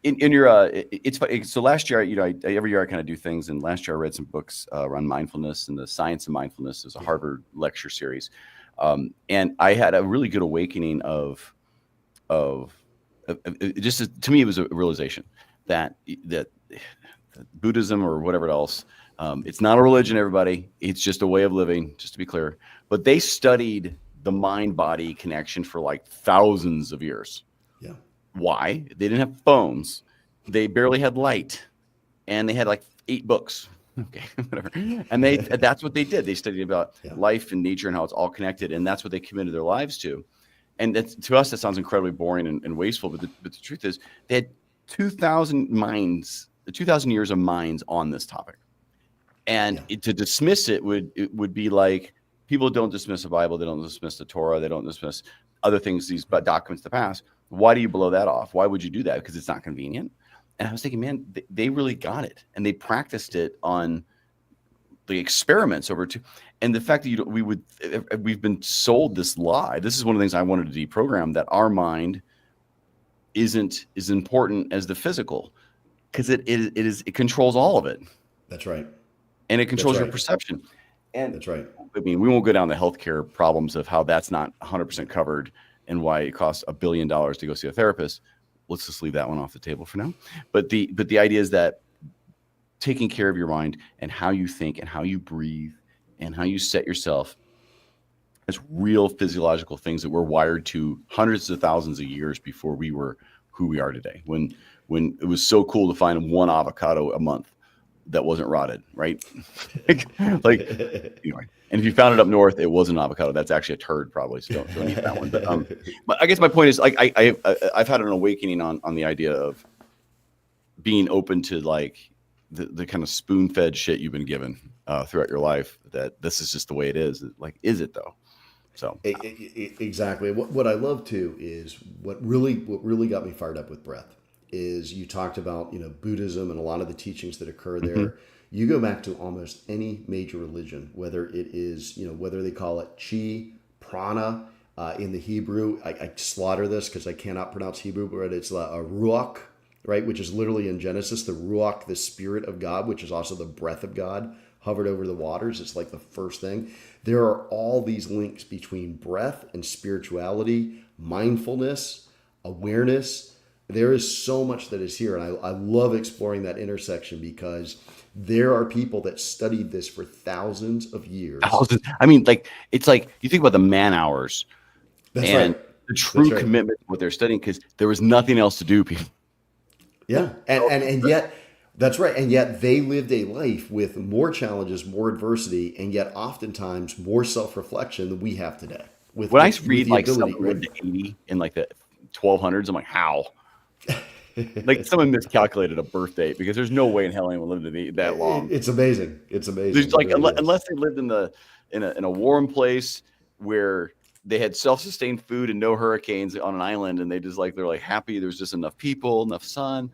In your, it's funny. So last year, every year I kind of do things. And last year I read some books around mindfulness and the science of mindfulness. Is a Harvard lecture series. And I had a really good awakening of just to me, it was a realization that Buddhism or whatever else, it's not a religion, everybody. It's just a way of living, just to be clear. But they studied the mind-body connection for like thousands of years. Yeah. Why? They didn't have phones. They barely had light. And they had like 8 books. Okay, whatever. And that's what they did. They studied about life and nature and how it's all connected. And that's what they committed their lives to. And to us, that sounds incredibly boring and wasteful. But the truth is, they had 2,000 years of minds on this topic. And to dismiss it would be like, people don't dismiss the Bible, they don't dismiss the Torah, they don't dismiss other things, these documents to pass. Why do you blow that off? Why would you do that? Because it's not convenient. And I was thinking, man, they really got it, and they practiced it on the experiments over two. And the fact that we've been sold this lie. This is one of the things I wanted to deprogram, that our mind isn't as important as the physical, because it controls all of it. That's right. And it controls your perception. And that's right. I mean, we won't go down the healthcare problems of how that's not 100% covered and why it costs $1 billion to go see a therapist. Let's just leave that one off the table for now. But the idea is that taking care of your mind and how you think and how you breathe and how you set yourself as real physiological things that we're wired to hundreds of thousands of years before we were who we are today. When it was so cool to find one avocado a month that wasn't rotted, right? like anyway. And if you found it up north, it wasn't an avocado. That's actually a turd, probably. So don't eat that one. But I guess my point is, like, I've had an awakening on the idea of being open to like the kind of spoon-fed shit you've been given throughout your life. That this is just the way it is. Like, is it though? So exactly. What I love too is what really got me fired up with breath is you talked about Buddhism and a lot of the teachings that occur there. Mm-hmm. You go back to almost any major religion, whether it is, whether they call it chi, prana, in the Hebrew. I slaughter this because I cannot pronounce Hebrew, but it's a ruach, right? Which is literally in Genesis, the ruach, the spirit of God, which is also the breath of God, hovered over the waters. It's like the first thing. There are all these links between breath and spirituality, mindfulness, awareness. There is so much that is here. And I love exploring that intersection because there are people that studied this for thousands of years. I mean, it's like you think about the man hours. That's and right. The true commitment to what they're studying, because there was nothing else to do, people. Yeah. And yet, that's right. And yet they lived a life with more challenges, more adversity, and yet oftentimes more self-reflection than we have today. When I with read the like ability, someone right? lived to 80 in like the 1200s, I'm like, how? Like someone miscalculated a birth date because there's no way in hell anyone lived to be that long. It's amazing. It's There's amazing. It like really is. unless they lived in a warm place where they had self-sustained food and no hurricanes on an island, and they're like happy. There's just enough people, enough sun.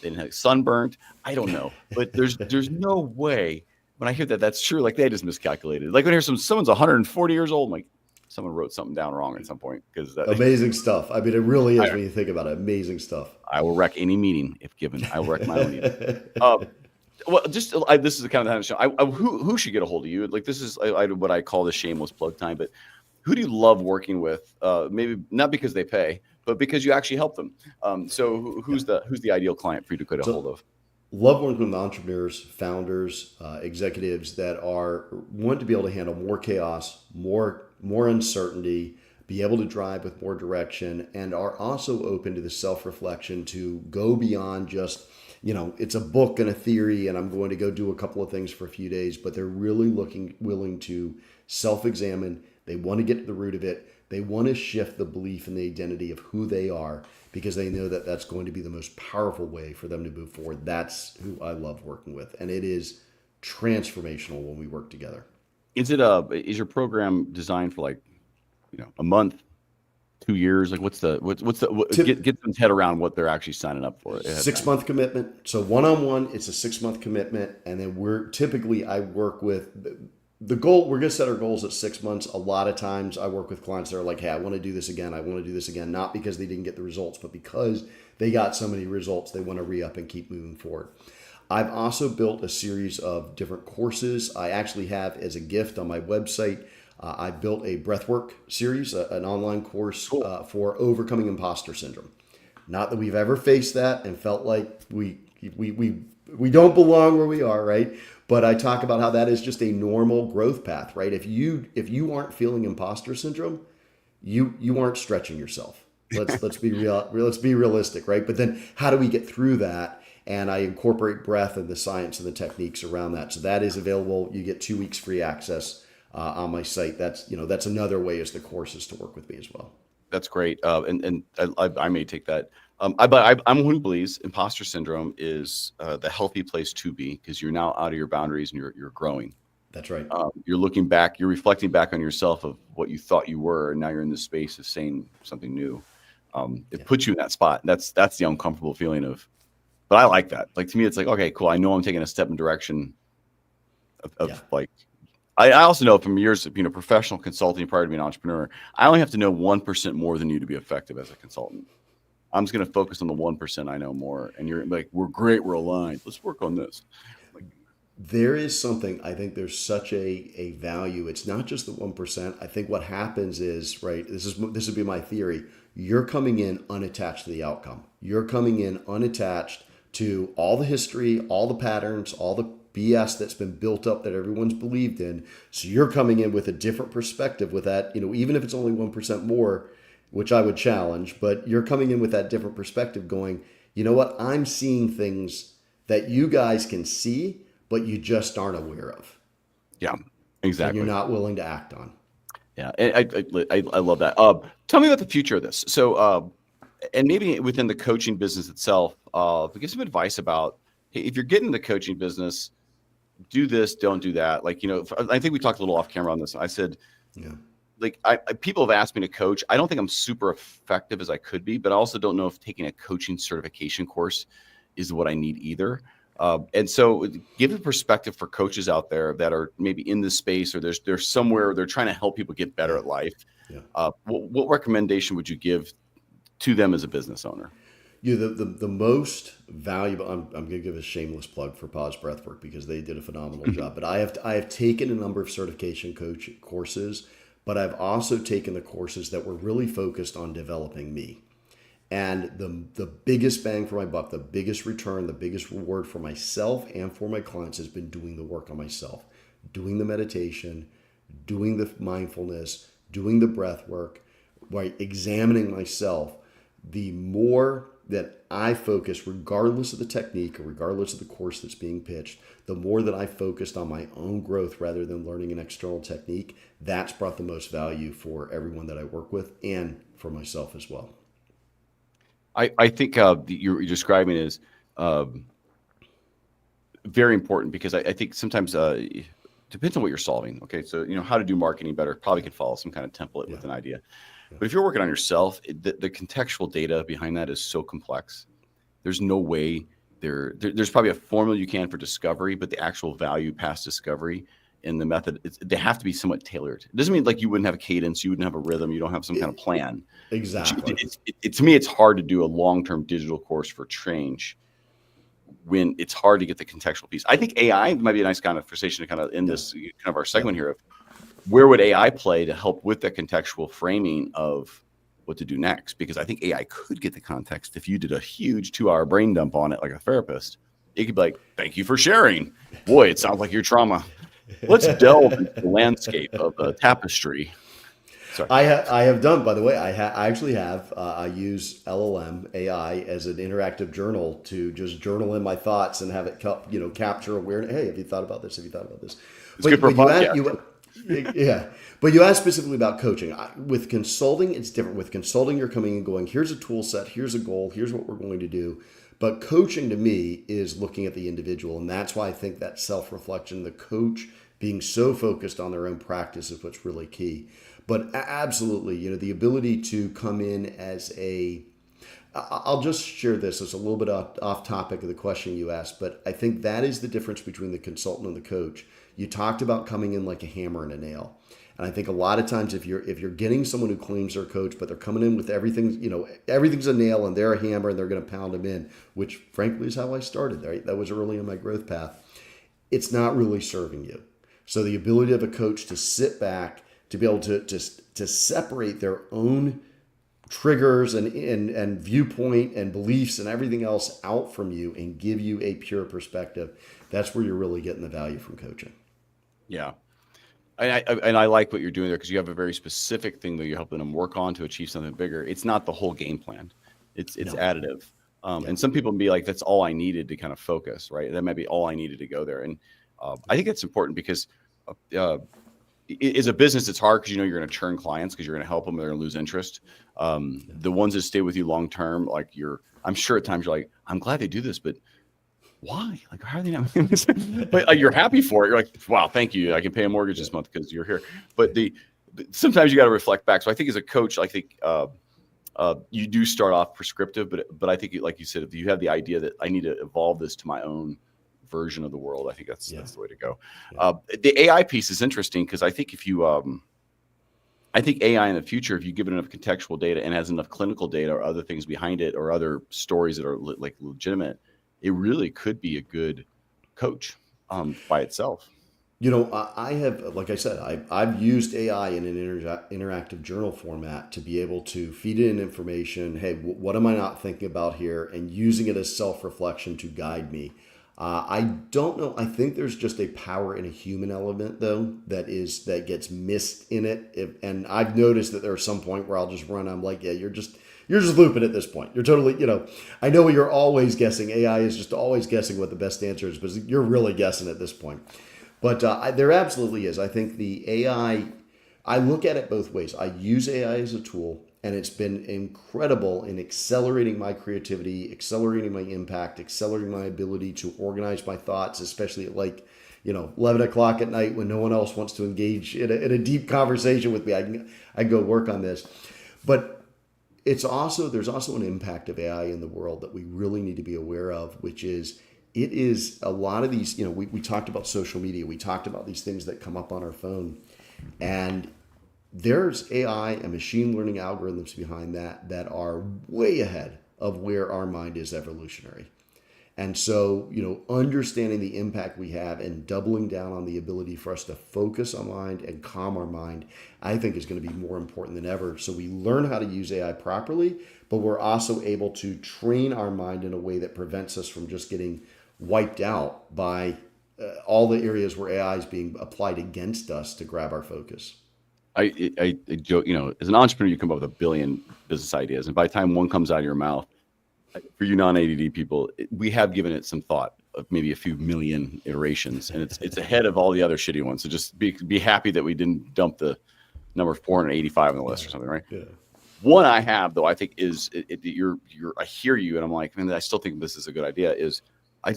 They didn't have sunburnt. I don't know, but there's no way. When I hear that, that's true. Like they just miscalculated. Like when I hear someone's 140 years old, I'm like someone wrote something down wrong at some point because that Amazing stuff. I mean, it really I, is when you think about it. Amazing stuff. I will wreck any meeting if given. I will wreck my own meeting. Well, just this is the kind of show. Who should get a hold of you? Like this is what I call the shameless plug time. But who do you love working with? Maybe not because they pay, but because you actually help them. So who's the ideal client for you to get a hold So, of? love working with entrepreneurs, founders, executives that want to be able to handle more chaos, more uncertainty, be able to drive with more direction, and are also open to the self reflection to go beyond just, it's a book and a theory, and I'm going to go do a couple of things for a few days, but they're really willing to self examine. They want to get to the root of it. They want to shift the belief and the identity of who they are because they know that that's going to be the most powerful way for them to move forward. That's who I love working with. And it is transformational when we work together. Is your program designed for like, a month, 2 years? Like Tip, get someone's head around what they're actually signing up for ahead of six time. month commitment. So one on one, it's a 6 month commitment. And then I work with the goal. We're going to set our goals at 6 months. A lot of times I work with clients that are like, hey, I want to do this again. I want to do this again. Not because they didn't get the results, but because they got so many results, they want to re up and keep moving forward. I've also built a series of different courses. I actually have as a gift on my website. I built a breathwork series, an online course Cool. for overcoming imposter syndrome. Not that we've ever faced that and felt like we don't belong where we are, right? But I talk about how that is just a normal growth path, right? If you aren't feeling imposter syndrome, you aren't stretching yourself. Let's be real. Let's be realistic, right? But then how do we get through that? And I incorporate breath and the science and the techniques around that. So that is available. You get 2 weeks free access on my site. That's another way as the courses to work with me as well. That's great. And I may take that. I'm one who believes imposter syndrome is the healthy place to be because you're now out of your boundaries and you're growing. That's right. You're looking back, you're reflecting back on yourself of what you thought you were, and now you're in the space of saying something new. It Yeah. puts you in that spot. That's the uncomfortable feeling of. But I like that. Like to me, it's like, okay, cool. I know I'm taking a step in direction Yeah. of like. I also know from years of professional consulting prior to being an entrepreneur, I only have to know 1% more than you to be effective as a consultant. I'm just going to focus on the 1% I know more, and you're like, we're great, we're aligned. Let's work on this. Like, There is something, I think there's such a value. It's not just the 1%. I think what happens is, right, this would be my theory. You're coming in unattached to the outcome. You're coming in unattached to all the history, all the patterns, all the BS that's been built up that everyone's believed in. So you're coming in with a different perspective with that, even if it's only 1% more, which I would challenge, but you're coming in with that different perspective going, you know what? I'm seeing things that you guys can see, but you just aren't aware of, yeah, and you're exactly. not willing to act on. Yeah, and I love that. Tell me about the future of this. So, and maybe within the coaching business itself, give some advice about, hey, if you're getting in the coaching business, do this, don't do that. Like, I think we talked a little off camera on this. I said, Yeah. like, people have asked me to coach. I don't think I'm super effective as I could be, but I also don't know if taking a coaching certification course is what I need either. And so give a perspective for coaches out there that are maybe in this space or there's somewhere they're trying to help people get better Yeah. at life. Yeah. What recommendation would you give to them as a business owner? The most valuable. I'm going to give a shameless plug for Pause Breathwork because they did a phenomenal job. But I have taken a number of certification coach courses, but I've also taken the courses that were really focused on developing me. And the biggest bang for my buck, the biggest return, the biggest reward for myself and for my clients has been doing the work on myself, doing the meditation, doing the mindfulness, doing the breath work, right? Examining myself. The more that I focus, regardless of the technique or regardless of the course that's being pitched, the more that I focused on my own growth rather than learning an external technique, that's brought the most value for everyone that I work with and for myself as well. I think you're describing is very important, because I think sometimes depends on what you're solving. Okay, so how to do marketing better probably could follow some kind of template with an idea. But if you're working on yourself, the contextual data behind that is so complex. There's no way there's probably a formula you can for discovery, but the actual value past discovery and the method, they have to be somewhat tailored. It doesn't mean like you wouldn't have a cadence, you wouldn't have a rhythm, you don't have some kind of plan. Exactly. To me, it's hard to do a long-term digital course for change when it's hard to get the contextual piece. I think AI might be a nice conversation to kind of end this kind of our segment here of where would AI play to help with the contextual framing of what to do next? Because I think AI could get the context. If you did a huge 2-hour brain dump on it like a therapist, it could be like, thank you for sharing. Boy, it sounds like your trauma. Let's delve into the landscape of the tapestry. Sorry. I have done, by the way, I actually have, I use LLM AI as an interactive journal to just journal in my thoughts and have it, capture awareness. Hey, have you thought about this? Have you thought about this? It's good for a podcast. Yeah. But you asked specifically about coaching. With consulting, it's different. With consulting, you're coming and going, here's a tool set, here's a goal, here's what we're going to do. But coaching to me is looking at the individual. And that's why I think that self-reflection, the coach being so focused on their own practice is what's really key. But absolutely, the ability to come in as I'll just share this. It's a little bit off topic of the question you asked, but I think that is the difference between the consultant and the coach. You talked about coming in like a hammer and a nail. And I think a lot of times if you're getting someone who claims they're a coach, but they're coming in with everything, everything's a nail and they're a hammer and they're going to pound them in, which frankly is how I started, right? That was early in my growth path. It's not really serving you. So the ability of a coach to sit back, to be able to separate their own triggers and viewpoint and beliefs and everything else out from you and give you a pure perspective, that's where you're really getting the value from coaching. Yeah. And I like what you're doing there, because you have a very specific thing that you're helping them work on to achieve something bigger. It's not the whole game plan. It's additive. And some people be like, that's all I needed to kind of focus, right? That might be all I needed to go there. And I think that's important, because as a business, it's hard because you're going to churn clients because you're going to help them, they're going to lose interest. The ones that stay with you long term, like I'm sure at times you're like, I'm glad they do this, but why? Like, how are they not? But you're happy for it. You're like, wow, thank you. I can pay a mortgage this month because you're here. But sometimes you got to reflect back. So I think as a coach, I think you do start off prescriptive, but I think, like you said, if you have the idea that I need to evolve this to my own version of the world, I think that's the way to go. The AI piece is interesting, because I think I think AI in the future, if you give it enough contextual data and has enough clinical data or other things behind it or other stories that are like legitimate, it really could be a good coach by itself. I have, like I said, I've used AI in an interactive journal format to be able to feed it in information. Hey, what am I not thinking about here? And using it as self-reflection to guide me. I don't know. I think there's just a power in a human element, though, that gets missed in it. And I've noticed that there's some point where I'll just run. I'm like, yeah, you're just looping at this point. You're totally, I know you're always guessing. AI is just always guessing what the best answer is, but you're really guessing at this point. But there absolutely is. I think the AI, I look at it both ways. I use AI as a tool, and it's been incredible in accelerating my creativity, accelerating my impact, accelerating my ability to organize my thoughts, especially at 11 o'clock at night when no one else wants to engage in a deep conversation with me. I can go work on this. But there's also an impact of AI in the world that we really need to be aware of, which is it is a lot of these, we talked about social media. We talked about these things that come up on our phone, and there's AI and machine learning algorithms behind that are way ahead of where our mind is evolutionary. And so, understanding the impact we have and doubling down on the ability for us to focus our mind and calm our mind, I think is going to be more important than ever. So we learn how to use AI properly, but we're also able to train our mind in a way that prevents us from just getting wiped out by all the areas where AI is being applied against us to grab our focus. I joke, as an entrepreneur, you come up with a billion business ideas, and by the time one comes out of your mouth, For you non-ADD people, we have given it some thought of maybe a few million iterations, and it's ahead of all the other shitty ones. So just be happy that we didn't dump the number 485 on the list or something, right? Yeah. One I have though, I think is I hear you, and I'm like, man, I still think this is a good idea. Is I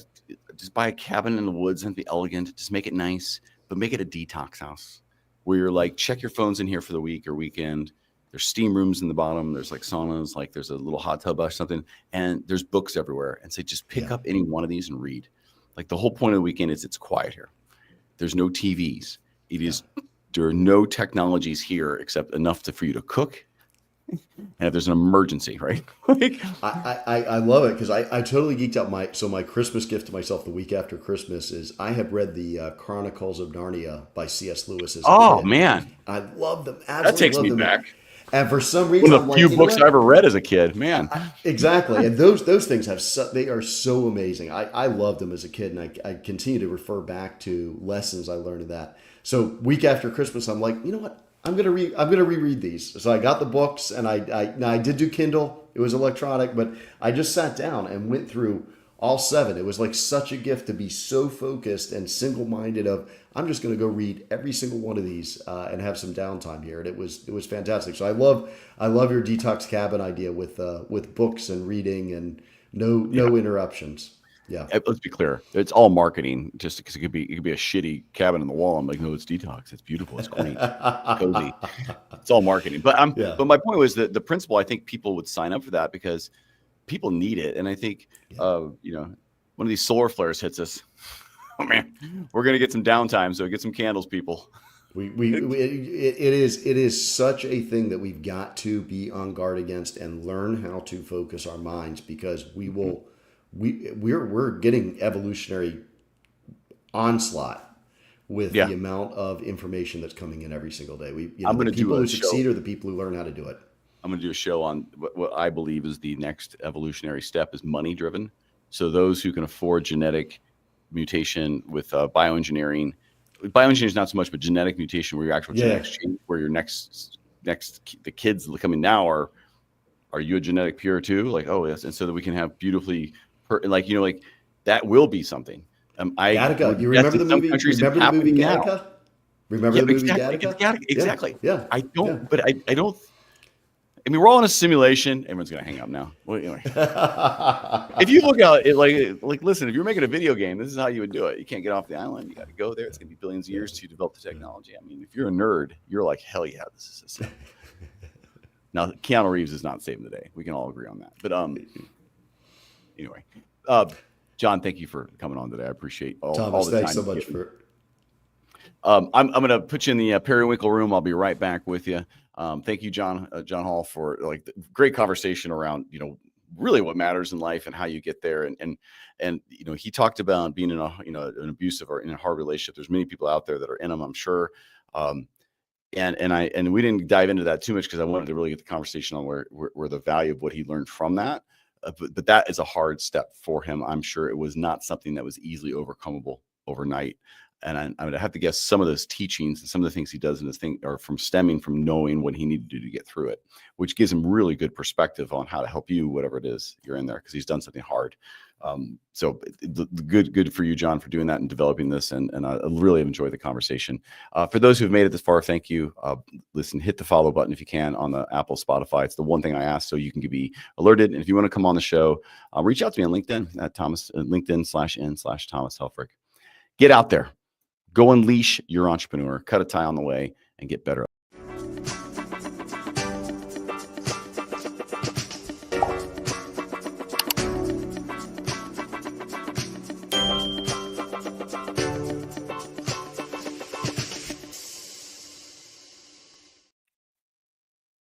just buy a cabin in the woods and be elegant, just make it nice, but make it a detox house where you're like, check your phones in here for the week or weekend. There's steam rooms in the bottom. There's like saunas, like there's a little hot tub or something, and there's books everywhere. And say, just pick up any one of these and read. Like the whole point of the weekend is it's quiet here. There's no TVs. There are no technologies here except enough for you to cook. And if there's an emergency, right? I love it because I totally geeked out. My Christmas gift to myself the week after Christmas is I have read the Chronicles of Narnia by C.S. Lewis. Oh man, I love them. Absolutely that takes me back. And for some reason, one of the few books I ever read as a kid, man. Exactly, and those things they are so amazing. I loved them as a kid, and I continue to refer back to lessons I learned in that. So week after Christmas, I'm like, you know what? I'm gonna reread these. So I got the books, and I did do Kindle. It was electronic, but I just sat down and went through all 7. It was like such a gift to be so focused and single-minded of I'm just going to go read every single one of these and have some downtime here, and it was fantastic. So I love your detox cabin idea with books and reading and no interruptions. Yeah. Let's be clear. It's all marketing, just because it could be a shitty cabin in the wall. I'm like, no, it's detox. It's beautiful. It's quaint. Cozy. It's all marketing. But but my point was that the principle, I think people would sign up for that because people need it. And I think, one of these solar flares hits us. Oh man, we're going to get some downtime. So get some candles, people. It is such a thing that we've got to be on guard against and learn how to focus our minds, because we're getting evolutionary onslaught with the amount of information that's coming in every single day. I'm going to people who succeed are the people who learn how to do it. I'm going to do a show on what I believe is the next evolutionary step is money driven. So those who can afford genetic mutation with bioengineering is not so much, but genetic mutation where your actual genetics change, where your next the kids coming now are you a genetic pure too? Like, oh yes. And so that we can have beautifully like that will be something. Gattaca. You remember the movie? Remember the movie Gattaca? Remember the movie Gattaca? Exactly. Yeah. I don't, but I don't. I mean, we're all in a simulation. Everyone's gonna hang up now. Well, anyway. If you look out, listen. If you're making a video game, this is how you would do it. You can't get off the island. You got to go there. It's gonna be billions of years to develop the technology. I mean, if you're a nerd, you're like, hell yeah, this is a sim. Now, Keanu Reeves is not saving the day. We can all agree on that. But anyway, John, thank you for coming on today. I appreciate all the time. Thanks so much for. I'm going to put you in the periwinkle room. I'll be right back with you. Thank you, John Hall, for the great conversation around, really what matters in life and how you get there. And he talked about being in an abusive or in a hard relationship. There's many people out there that are in them, I'm sure. And we didn't dive into that too much because I wanted to really get the conversation on where the value of what he learned from that. But that is a hard step for him. I'm sure it was not something that was easily overcomable overnight. And I would have to guess some of those teachings and some of the things he does in this thing are stemming from knowing what he needed to do to get through it, which gives him really good perspective on how to help you, whatever it is you're in there, because he's done something hard. So good for you, John, for doing that and developing this. And I really enjoyed the conversation. For those who've made it this far, thank you. Listen, hit the follow button if you can on the Apple, Spotify. It's the one thing I ask so you can be alerted. And if you want to come on the show, reach out to me on LinkedIn at LinkedIn/n/Thomas Helfrich. Get out there. Go unleash your entrepreneur, cut a tie on the way, and get better.